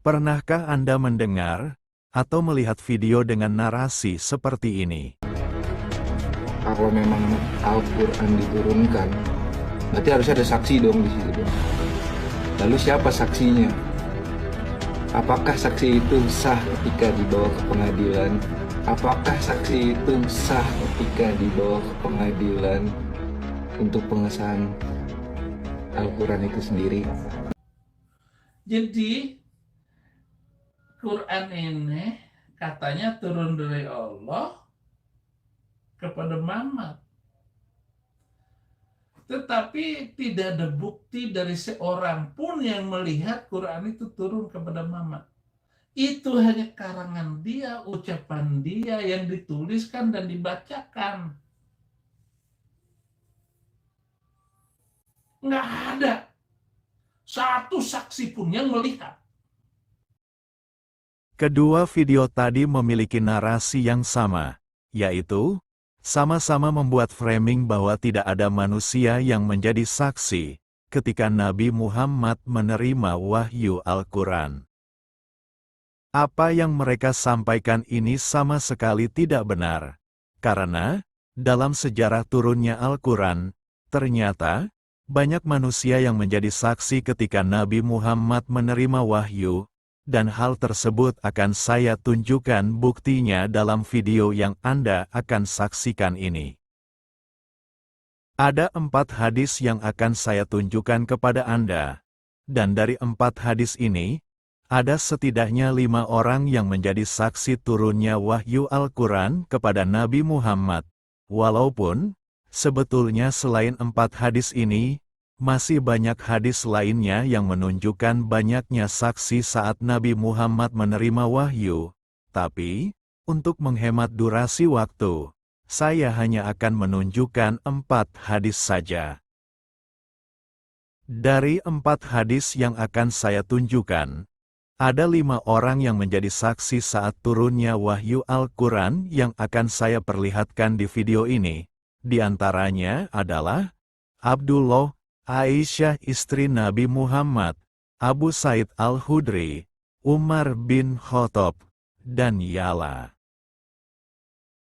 Pernahkah Anda mendengar atau melihat video dengan narasi seperti ini? Kalau memang Al-Quran diturunkan, berarti harus ada saksi dong di situ dong. Lalu siapa saksinya? Apakah saksi itu sah ketika dibawa ke pengadilan? Apakah saksi itu sah ketika dibawa ke pengadilan untuk pengesahan Al-Quran itu sendiri? Jadi Quran ini katanya turun dari Allah kepada Muhammad. Tetapi tidak ada bukti dari seorang pun yang melihat Quran itu turun kepada Muhammad. Itu hanya karangan dia, ucapan dia yang dituliskan dan dibacakan. Nggak ada satu saksi pun yang melihat. Kedua video tadi memiliki narasi yang sama, yaitu sama-sama membuat framing bahwa tidak ada manusia yang menjadi saksi ketika Nabi Muhammad menerima wahyu Al-Quran. Apa yang mereka sampaikan ini sama sekali tidak benar, karena dalam sejarah turunnya Al-Quran, ternyata banyak manusia yang menjadi saksi ketika Nabi Muhammad menerima wahyu, dan hal tersebut akan saya tunjukkan buktinya dalam video yang Anda akan saksikan ini. Ada 4 hadis yang akan saya tunjukkan kepada Anda, dan dari 4 hadis ini, ada setidaknya 5 orang yang menjadi saksi turunnya wahyu Al-Quran kepada Nabi Muhammad, walaupun sebetulnya selain 4 hadis ini, masih banyak hadis lainnya yang menunjukkan banyaknya saksi saat Nabi Muhammad menerima wahyu, tapi, untuk menghemat durasi waktu, saya hanya akan menunjukkan 4 hadis saja. Dari 4 hadis yang akan saya tunjukkan, ada 5 orang yang menjadi saksi saat turunnya wahyu Al-Quran yang akan saya perlihatkan di video ini. Di antaranya adalah Abdullah, Aisyah istri Nabi Muhammad, Abu Said Al-Hudri, Umar bin Khattab, dan Yala.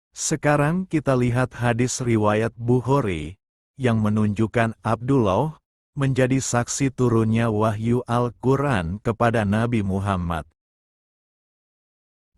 Sekarang kita lihat hadis riwayat Bukhari, yang menunjukkan Abdullah menjadi saksi turunnya wahyu Al-Quran kepada Nabi Muhammad.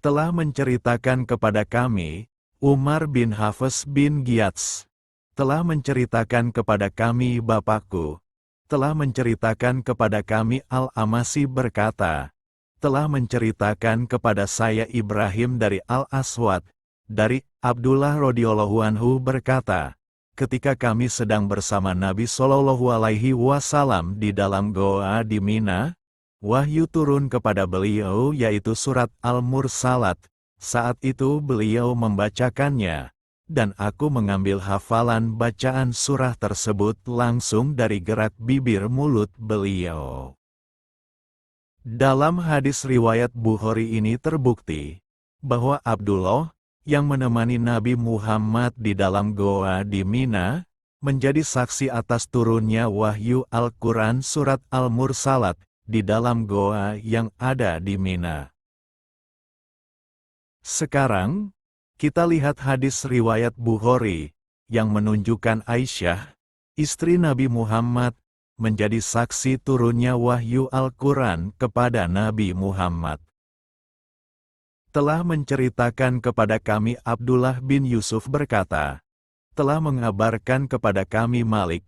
Telah menceritakan kepada kami, Umar bin Hafs bin Ghiyath, telah menceritakan kepada kami bapakku, telah menceritakan kepada kami Al-Amasi berkata, telah menceritakan kepada saya Ibrahim dari Al-Aswad, dari Abdullah radhiyallahu anhu berkata, ketika kami sedang bersama Nabi Shallallahu Alaihi Wasallam di dalam goa di Mina, wahyu turun kepada beliau yaitu surat Al-Mursalat, saat itu beliau membacakannya, dan aku mengambil hafalan bacaan surah tersebut langsung dari gerak bibir mulut beliau. Dalam hadis riwayat Bukhari ini terbukti bahwa Abdullah yang menemani Nabi Muhammad di dalam goa di Mina menjadi saksi atas turunnya wahyu Al-Quran surat Al-Mursalat di dalam goa yang ada di Mina. Sekarang, kita lihat hadis riwayat Bukhari, yang menunjukkan Aisyah, istri Nabi Muhammad, menjadi saksi turunnya wahyu Al-Quran kepada Nabi Muhammad. Telah menceritakan kepada kami Abdullah bin Yusuf berkata, telah mengabarkan kepada kami Malik,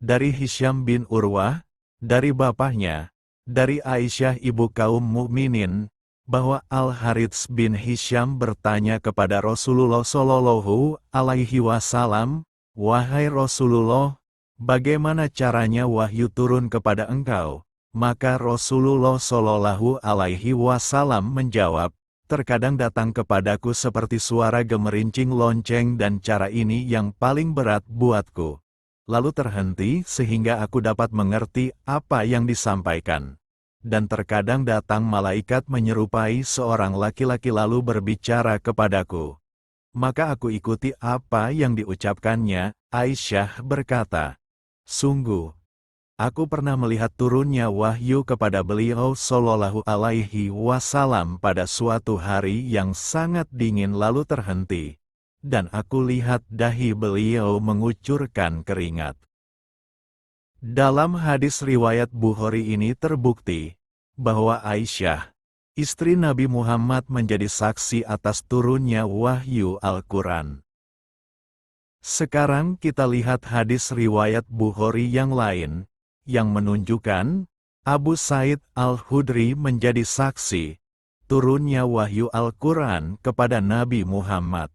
dari Hisham bin Urwah, dari bapaknya, dari Aisyah ibu kaum mukminin, bahwa Al-Harits bin Hisham bertanya kepada Rasulullah Shallallahu Alaihi Wasallam, wahai Rasulullah, bagaimana caranya wahyu turun kepada engkau? Maka Rasulullah Shallallahu Alaihi Wasallam menjawab, terkadang datang kepadaku seperti suara gemerincing lonceng dan cara ini yang paling berat buatku. Lalu terhenti sehingga aku dapat mengerti apa yang disampaikan. Dan terkadang datang malaikat menyerupai seorang laki-laki lalu berbicara kepadaku. Maka aku ikuti apa yang diucapkannya. Aisyah berkata, sungguh, Aku pernah melihat turunnya wahyu kepada beliau Shallallahu Alaihi Wasallam pada suatu hari yang sangat dingin lalu terhenti, dan aku lihat dahi beliau mengucurkan keringat. Dalam hadis riwayat Bukhari ini terbukti bahwa Aisyah, istri Nabi Muhammad, menjadi saksi atas turunnya wahyu Al-Quran. Sekarang kita lihat hadis riwayat Bukhari yang lain, yang menunjukkan Abu Said Al-Khudri menjadi saksi turunnya wahyu Al-Quran kepada Nabi Muhammad.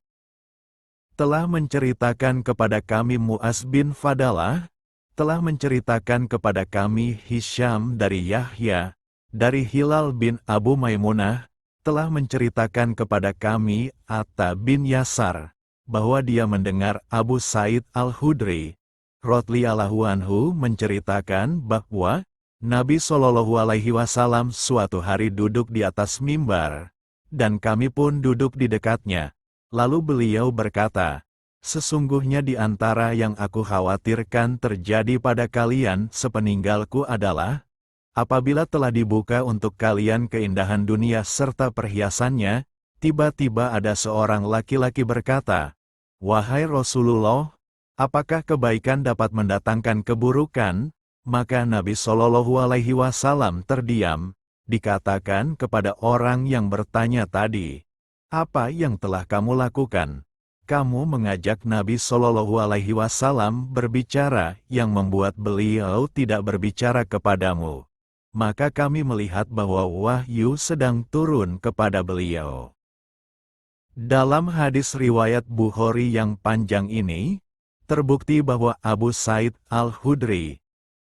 Telah menceritakan kepada kami Mu'az bin Fadalah, telah menceritakan kepada kami Hisham dari Yahya, dari Hilal bin Abu Maimunah, telah menceritakan kepada kami Atta bin Yasar, bahwa dia mendengar Abu Said Al-Khudri radhiyallahu anhu menceritakan bahwa Nabi Shallallahu Alaihi Wasallam suatu hari duduk di atas mimbar, dan kami pun duduk di dekatnya. Lalu beliau berkata, "Sesungguhnya di antara yang aku khawatirkan terjadi pada kalian sepeninggalku adalah, apabila telah dibuka untuk kalian keindahan dunia serta perhiasannya, tiba-tiba ada seorang laki-laki berkata, 'Wahai Rasulullah, apakah kebaikan dapat mendatangkan keburukan?' Maka Nabi Shallallahu Alaihi Wasallam terdiam. Dikatakan kepada orang yang bertanya tadi, 'Apa yang telah kamu lakukan?' Kamu mengajak Nabi Shallallahu Alaihi Wasallam berbicara yang membuat beliau tidak berbicara kepadamu. Maka kami melihat bahwa wahyu sedang turun kepada beliau." Dalam hadis riwayat Bukhari yang panjang ini, terbukti bahwa Abu Said Al-Khudri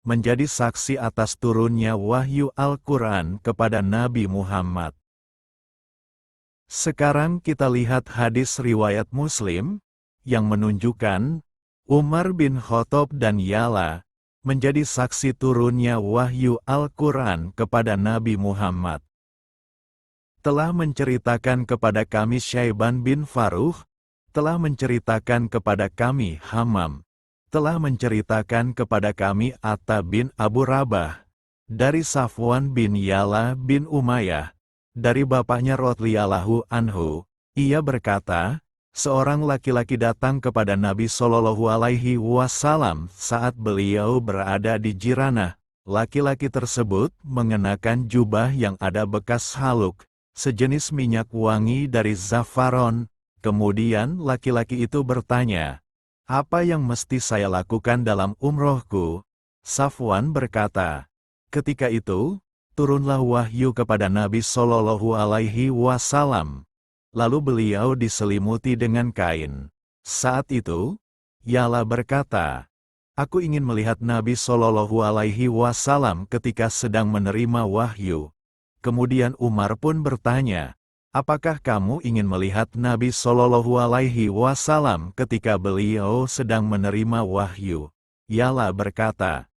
menjadi saksi atas turunnya wahyu Al-Quran kepada Nabi Muhammad. Sekarang kita lihat hadis riwayat Muslim, yang menunjukkan Umar bin Khattab dan Yala menjadi saksi turunnya wahyu Al-Quran kepada Nabi Muhammad. Telah menceritakan kepada kami Syaiban bin Farukh, telah menceritakan kepada kami Hammam, telah menceritakan kepada kami Atta bin Abu Rabah, dari Safwan bin Yala bin Umayyah, dari bapaknya radhiyallahu anhu, ia berkata, seorang laki-laki datang kepada Nabi Shallallahu Alaihi Wasallam saat beliau berada di Jiranah. Laki-laki tersebut mengenakan jubah yang ada bekas haluk, sejenis minyak wangi dari zafaron. Kemudian laki-laki itu bertanya, "Apa yang mesti saya lakukan dalam umrohku?" Safwan berkata, ketika itu, turunlah wahyu kepada Nabi Shallallahu Alaihi Wasallam. Lalu beliau diselimuti dengan kain. Saat itu, Yala berkata, "Aku ingin melihat Nabi Shallallahu Alaihi Wasallam ketika sedang menerima wahyu." Kemudian Umar pun bertanya, "Apakah kamu ingin melihat Nabi Shallallahu Alaihi Wasallam ketika beliau sedang menerima wahyu?" Yala berkata,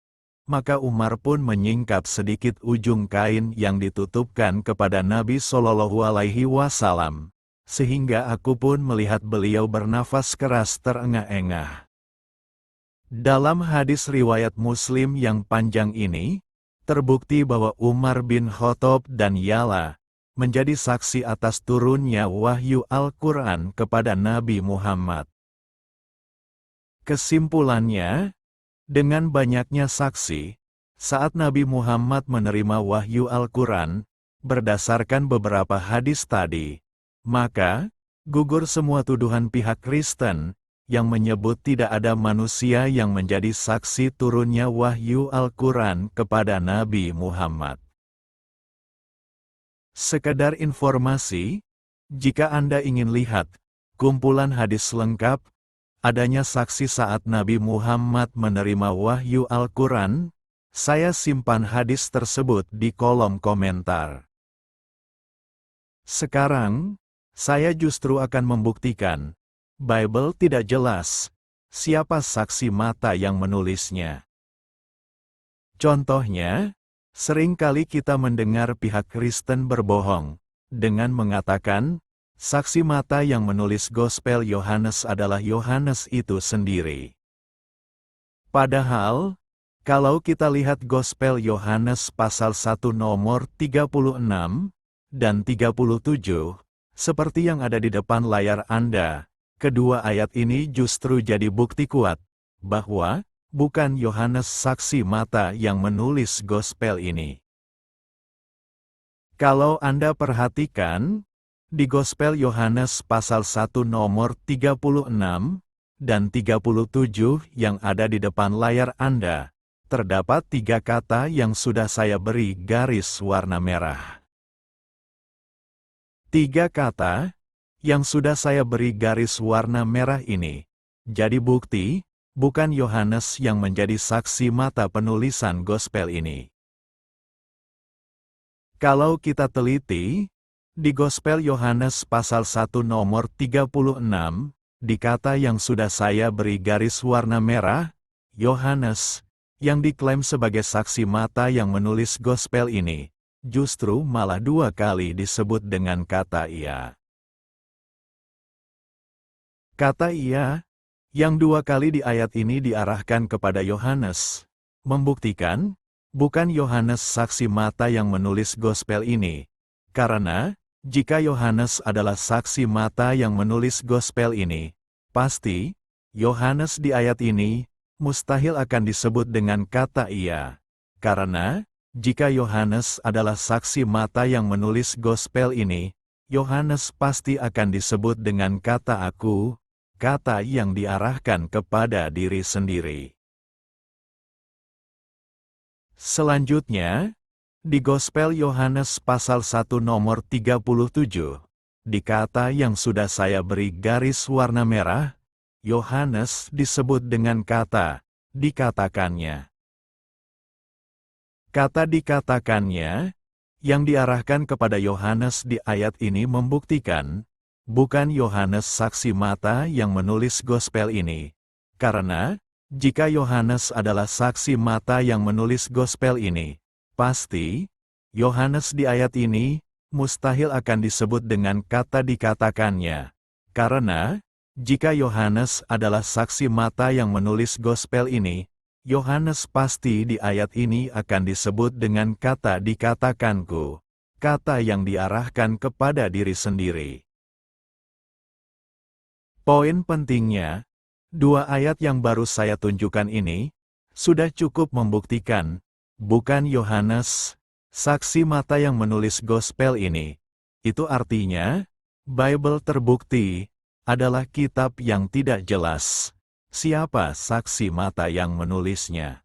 maka Umar pun menyingkap sedikit ujung kain yang ditutupkan kepada Nabi Shallallahu Alaihi Wasallam, sehingga aku pun melihat beliau bernafas keras terengah-engah. Dalam hadis riwayat Muslim yang panjang ini, terbukti bahwa Umar bin Khattab dan Yala menjadi saksi atas turunnya wahyu Al-Quran kepada Nabi Muhammad. Kesimpulannya, dengan banyaknya saksi, saat Nabi Muhammad menerima wahyu Al-Quran, berdasarkan beberapa hadis tadi, maka, gugur semua tuduhan pihak Kristen, yang menyebut tidak ada manusia yang menjadi saksi turunnya wahyu Al-Quran kepada Nabi Muhammad. Sekedar informasi, jika Anda ingin lihat kumpulan hadis lengkap, adanya saksi saat Nabi Muhammad menerima wahyu Al-Quran, saya simpan hadis tersebut di kolom komentar. Sekarang, saya justru akan membuktikan, Bible tidak jelas siapa saksi mata yang menulisnya. Contohnya, seringkali kita mendengar pihak Kristen berbohong dengan mengatakan, saksi mata yang menulis Gospel Yohanes adalah Yohanes itu sendiri. Padahal, Kalau kita lihat Gospel Yohanes pasal 1 nomor 36 dan 37, seperti yang ada di depan layar Anda, kedua ayat ini justru jadi bukti kuat bahwa bukan Yohanes saksi mata yang menulis Gospel ini. Kalau Anda perhatikan, di Gospel Yohanes pasal 1 nomor 36 dan 37 yang ada di depan layar Anda, terdapat 3 kata yang sudah saya beri garis warna merah. 3 kata yang sudah saya beri garis warna merah ini jadi bukti bukan Yohanes yang menjadi saksi mata penulisan Gospel ini. Kalau kita teliti, di Gospel Yohanes pasal 1 nomor 36, di kata yang sudah saya beri garis warna merah, Yohanes, yang diklaim sebagai saksi mata yang menulis Gospel ini, justru malah 2 kali disebut dengan kata ia. Kata ia, yang 2 kali di ayat ini diarahkan kepada Yohanes, membuktikan, bukan Yohanes saksi mata yang menulis Gospel ini, karena, jika Yohanes adalah saksi mata yang menulis Gospel ini, pasti, Yohanes di ayat ini, mustahil akan disebut dengan kata ia. Karena, jika Yohanes adalah saksi mata yang menulis Gospel ini, Yohanes pasti akan disebut dengan kata aku, kata yang diarahkan kepada diri sendiri. Selanjutnya, di Gospel Yohanes pasal 1 nomor 37, di kata yang sudah saya beri garis warna merah, Yohanes disebut dengan kata, dikatakannya. Kata dikatakannya, yang diarahkan kepada Yohanes di ayat ini membuktikan, bukan Yohanes saksi mata yang menulis Gospel ini. Karena, jika Yohanes adalah saksi mata yang menulis Gospel ini, pasti, Yohanes di ayat ini, mustahil akan disebut dengan kata dikatakannya. Karena, jika Yohanes adalah saksi mata yang menulis Gospel ini, Yohanes pasti di ayat ini akan disebut dengan kata dikatakanku, kata yang diarahkan kepada diri sendiri. Poin pentingnya, 2 ayat yang baru saya tunjukkan ini, sudah cukup membuktikan, bukan Yohanes, saksi mata yang menulis Gospel ini. Itu artinya, Bible terbukti, adalah kitab yang tidak jelas. Siapa saksi mata yang menulisnya?